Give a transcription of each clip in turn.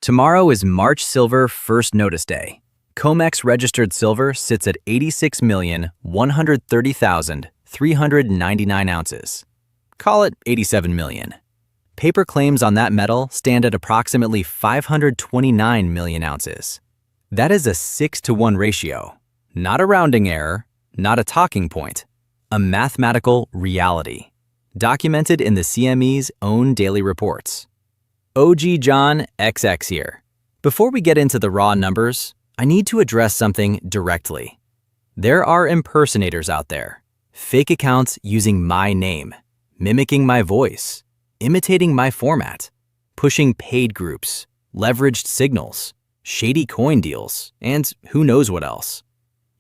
Tomorrow is March Silver First Notice Day. Comex registered silver sits at 86,130,399 ounces. Call it 87 million. Paper claims on that metal stand at approximately 529 million ounces. That is a 6-to-1 ratio. Not a rounding error, not a talking point, a mathematical reality, documented in the CME's own daily reports. OG John XX here. Before we get into the raw numbers, I need to address something directly. There are impersonators out there, fake accounts using my name, mimicking my voice, imitating my format, pushing paid groups, leveraged signals, shady coin deals, and who knows what else.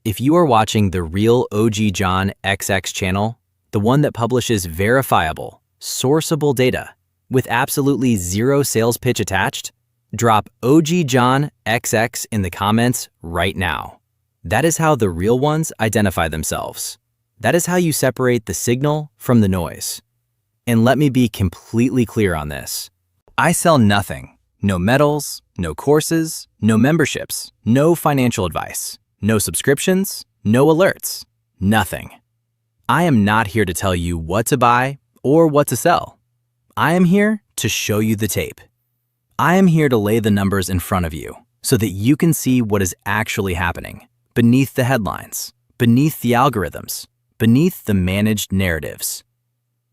If you are watching the real OG John XX channel, the one that publishes verifiable, sourceable data with absolutely zero sales pitch attached, drop OG John XX in the comments right now. That is how the real ones identify themselves. That is how you separate the signal from the noise. And let me be completely clear on this. I sell nothing. No metals, no courses, no memberships, no financial advice, no subscriptions, no alerts, nothing. I am not here to tell you what to buy or what to sell. I am here to show you the tape. I am here to lay the numbers in front of you so that you can see what is actually happening beneath the headlines, beneath the algorithms, beneath the managed narratives.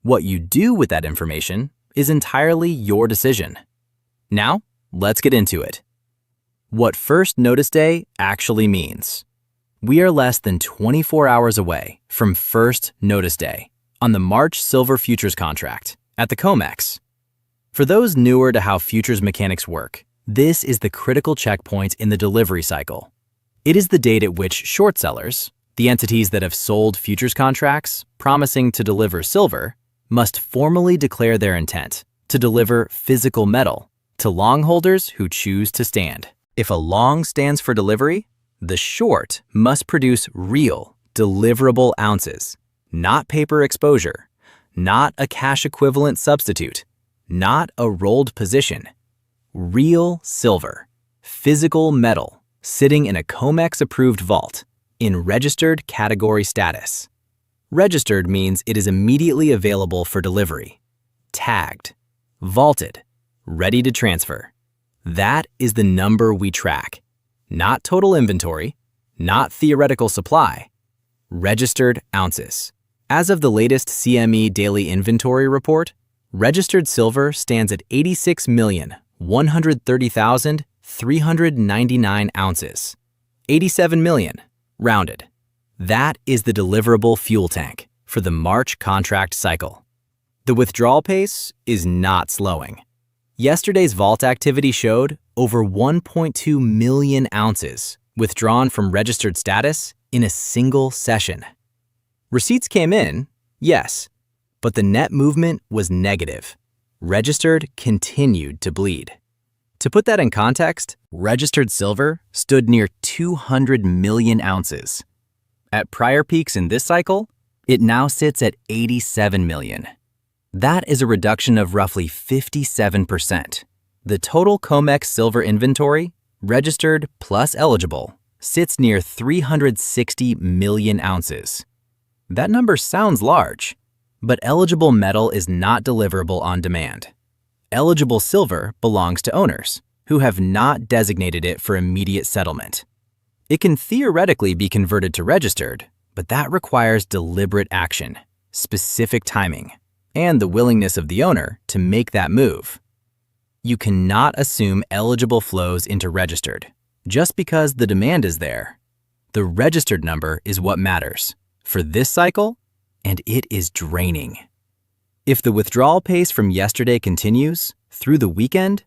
What you do with that information is entirely your decision. Now, let's get into it. What First Notice Day actually means. We are less than 24 hours away from First Notice Day on the March Silver Futures contract at the Comex. For those newer to how futures mechanics work, this is the critical checkpoint in the delivery cycle. It is the date at which short sellers, the entities that have sold futures contracts promising to deliver silver, must formally declare their intent to deliver physical metal to long holders who choose to stand. If a long stands for delivery, the short must produce real, deliverable ounces, not paper exposure, not a cash equivalent substitute, not a rolled position. Real silver, physical metal, sitting in a Comex-approved vault in registered category status. Registered means it is immediately available for delivery, tagged, vaulted, ready to transfer. That is the number we track. Not total inventory, not theoretical supply, registered ounces. As of the latest CME daily inventory report, registered silver stands at 86,130,399 ounces. 87 million, rounded. That is the deliverable fuel tank for the March contract cycle. The withdrawal pace is not slowing. Yesterday's vault activity showed over 1.2 million ounces withdrawn from registered status in a single session. Receipts came in, yes, but the net movement was negative. Registered continued to bleed. To put that in context, registered silver stood near 200 million ounces. At prior peaks in this cycle, it now sits at 87 million. That is a reduction of roughly 57%. The total Comex silver inventory, registered plus eligible, sits near 360 million ounces. That number sounds large, but eligible metal is not deliverable on demand. Eligible silver belongs to owners who have not designated it for immediate settlement. It can theoretically be converted to registered, but that requires deliberate action, specific timing, and the willingness of the owner to make that move. You cannot assume eligible flows into registered just because the demand is there. The registered number is what matters for this cycle, and it is draining. If the withdrawal pace from yesterday continues through the weekend,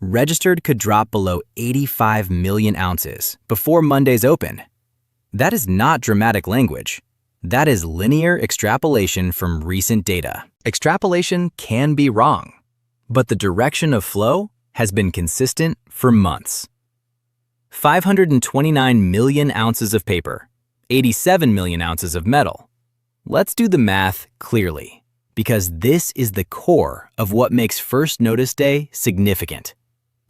registered could drop below 85 million ounces before Monday's open. That is not dramatic language. That is linear extrapolation from recent data. Extrapolation can be wrong, but the direction of flow has been consistent for months. 529 million ounces of paper, 87 million ounces of metal. Let's do the math clearly, because this is the core of what makes First Notice Day significant.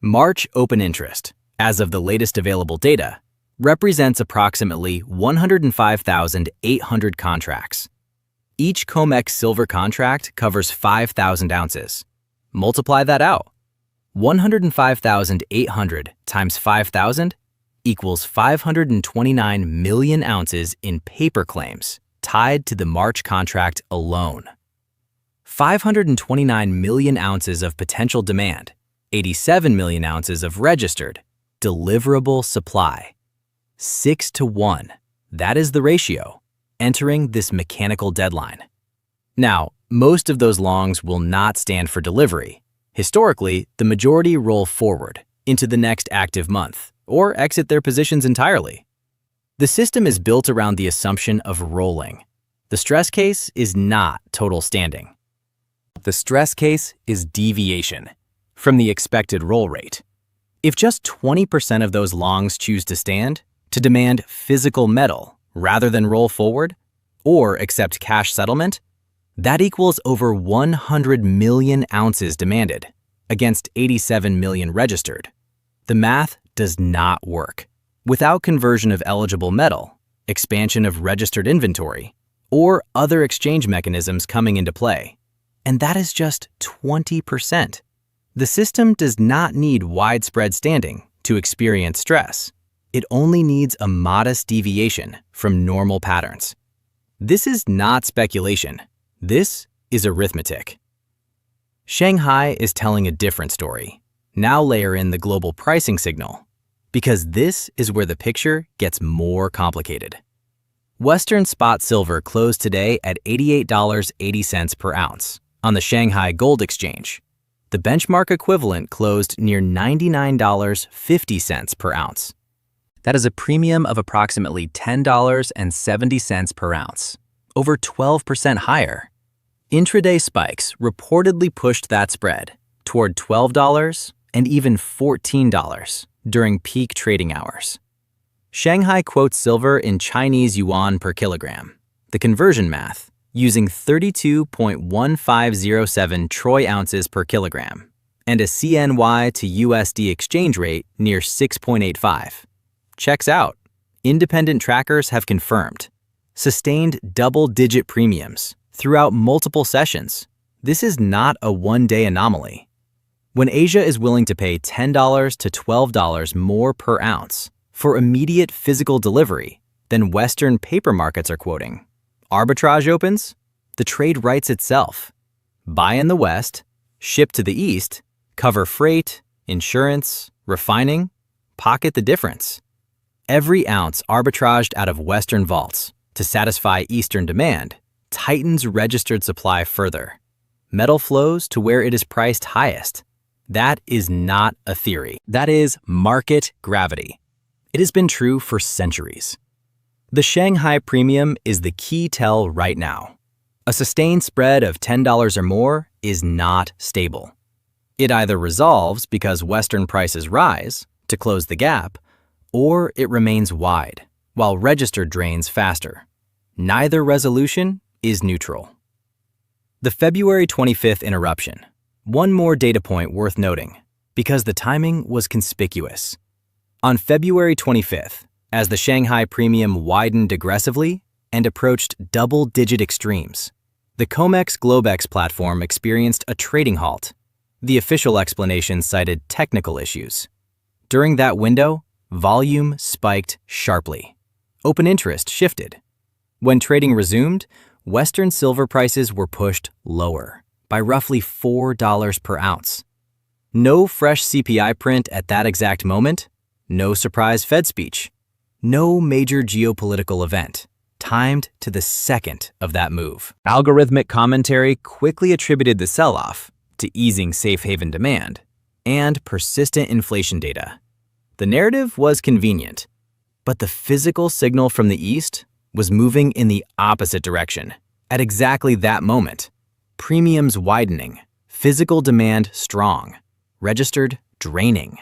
March open interest, as of the latest available data, represents approximately 105,800 contracts. Each Comex silver contract covers 5,000 ounces. Multiply that out. 105,800 times 5,000 equals 529 million ounces in paper claims tied to the March contract alone. 529 million ounces of potential demand, 87 million ounces of registered, deliverable supply. 6 to 1, that is the ratio, entering this mechanical deadline. Now, most of those longs will not stand for delivery. Historically, the majority roll forward into the next active month or exit their positions entirely. The system is built around the assumption of rolling. The stress case is not total standing. The stress case is deviation from the expected roll rate. If just 20% of those longs choose to stand, to demand physical metal rather than roll forward, or accept cash settlement, that equals over 100 million ounces demanded against 87 million registered. The math does not work. Without conversion of eligible metal, expansion of registered inventory, or other exchange mechanisms coming into play. And that is just 20%. The system does not need widespread standing to experience stress. It only needs a modest deviation from normal patterns. This is not speculation. This is arithmetic. Shanghai is telling a different story. Now layer in the global pricing signal, because this is where the picture gets more complicated. Western spot silver closed today at $88.80 per ounce on the Shanghai Gold Exchange. The benchmark equivalent closed near $99.50 per ounce. That is a premium of approximately $10.70 per ounce, over 12% higher. Intraday spikes reportedly pushed that spread toward $12 and even $14 during peak trading hours. Shanghai quotes silver in Chinese yuan per kilogram, the conversion math, using 32.1507 troy ounces per kilogram, and a CNY to USD exchange rate near 6.85. Checks out. Independent trackers have confirmed. Sustained double-digit premiums throughout multiple sessions. This is not a one-day anomaly. When Asia is willing to pay $10 to $12 more per ounce for immediate physical delivery than Western paper markets are quoting, arbitrage opens, the trade writes itself. Buy in the West, ship to the East, cover freight, insurance, refining, pocket the difference. Every ounce arbitraged out of Western vaults to satisfy Eastern demand tightens registered supply further. Metal flows to where it is priced highest. That is not a theory. That is market gravity. It has been true for centuries. The Shanghai premium is the key tell right now. A sustained spread of $10 or more is not stable. It either resolves because Western prices rise to close the gap, or it remains wide while registered drains faster. Neither resolution is neutral. The February 25th interruption. One more data point worth noting, because the timing was conspicuous. On February 25th, as the Shanghai premium widened aggressively and approached double-digit extremes, the Comex Globex platform experienced a trading halt. The official explanation cited technical issues. During that window, volume spiked sharply. Open interest shifted. When trading resumed, Western silver prices were pushed lower by roughly $4 per ounce. No fresh CPI print at that exact moment, no surprise Fed speech, no major geopolitical event, timed to the second of that move. Algorithmic commentary quickly attributed the sell-off to easing safe haven demand and persistent inflation data. The narrative was convenient, but the physical signal from the East was moving in the opposite direction. At exactly that moment, premiums widening, physical demand strong, registered draining.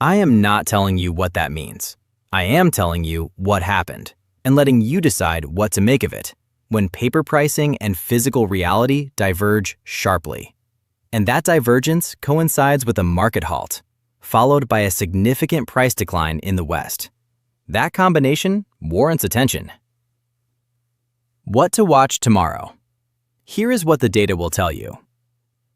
I am not telling you what that means. I am telling you what happened and letting you decide what to make of it when paper pricing and physical reality diverge sharply. And that divergence coincides with a market halt followed by a significant price decline in the West. That combination warrants attention. What to watch tomorrow? Here is what the data will tell you.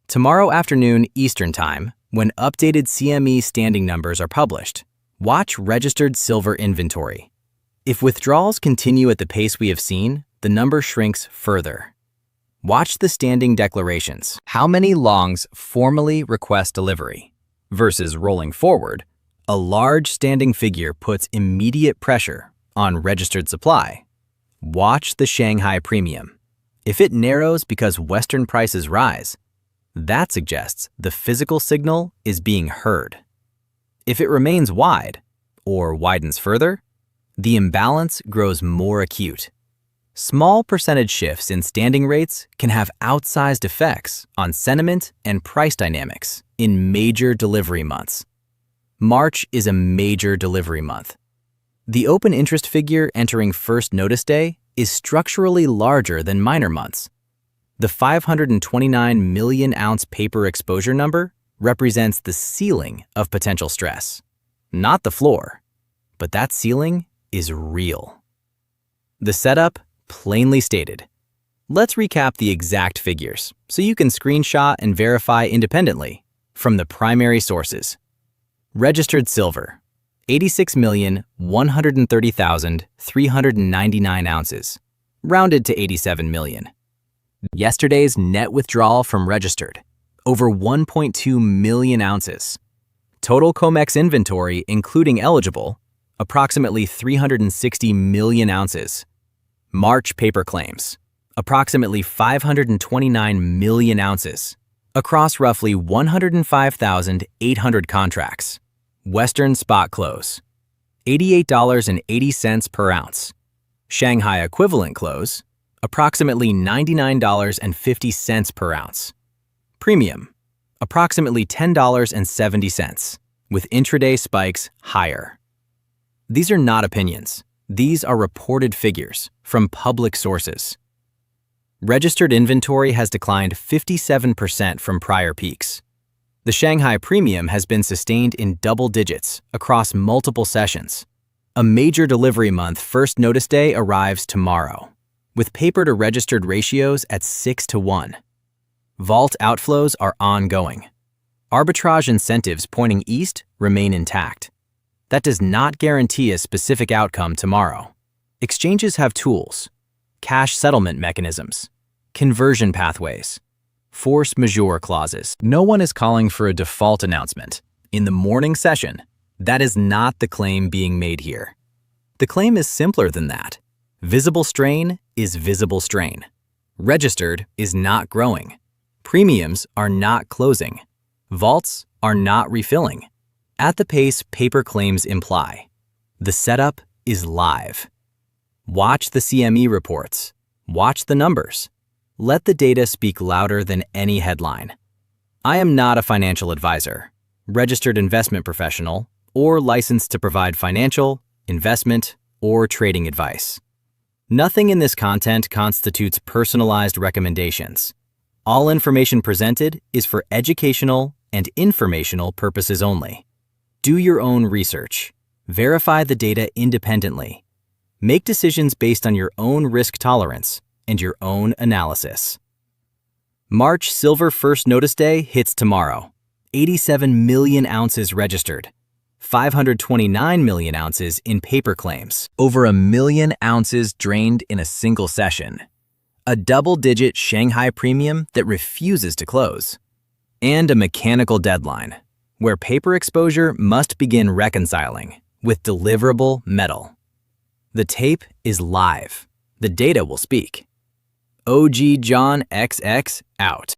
Tomorrow afternoon Eastern Time, when updated CME standing numbers are published, watch registered silver inventory. If withdrawals continue at the pace we have seen, the number shrinks further. Watch the standing declarations. How many longs formally request delivery? Versus rolling forward, a large standing figure puts immediate pressure on registered supply. Watch the Shanghai premium. If it narrows because Western prices rise, that suggests the physical signal is being heard. If it remains wide, or widens further, the imbalance grows more acute. Small percentage shifts in standing rates can have outsized effects on sentiment and price dynamics in major delivery months. March is a major delivery month. The open interest figure entering first notice day is structurally larger than minor months. The 529 million ounce paper exposure number represents the ceiling of potential stress, not the floor, but that ceiling is real. The setup plainly stated. Let's recap the exact figures so you can screenshot and verify independently from the primary sources. Registered silver, 86,130,399 ounces, rounded to 87 million. Yesterday's net withdrawal from registered, over 1.2 million ounces. Total Comex inventory, including eligible, approximately 360 million ounces. March paper claims, approximately 529 million ounces, across roughly 105,800 contracts. Western spot close, $88.80 per ounce. Shanghai equivalent close, approximately $99.50 per ounce. Premium, approximately $10.70, with intraday spikes higher. These are not opinions. These are reported figures from public sources. Registered inventory has declined 57% from prior peaks. The Shanghai premium has been sustained in double digits across multiple sessions. A major delivery month first notice day arrives tomorrow, with paper to registered ratios at 6-to-1. Vault outflows are ongoing. Arbitrage incentives pointing east remain intact. That does not guarantee a specific outcome tomorrow. Exchanges have tools, cash settlement mechanisms, conversion pathways, force majeure clauses. No one is calling for a default announcement. In the morning session, that is not the claim being made here. The claim is simpler than that. Visible strain is visible strain. Registered is not growing. Premiums are not closing. Vaults are not refilling. At the pace paper claims imply, the setup is live. Watch the CME reports. Watch the numbers. Let the data speak louder than any headline. I am not a financial advisor, registered investment professional, or licensed to provide financial, investment, or trading advice. Nothing in this content constitutes personalized recommendations. All information presented is for educational and informational purposes only. Do your own research. Verify the data independently. Make decisions based on your own risk tolerance and your own analysis. March silver first notice day hits tomorrow. 87 million ounces registered. 529 million ounces in paper claims. Over 1 million ounces drained in a single session. A double-digit Shanghai premium that refuses to close. And a mechanical deadline, where paper exposure must begin reconciling with deliverable metal. The tape is live. The data will speak. OG John XX out.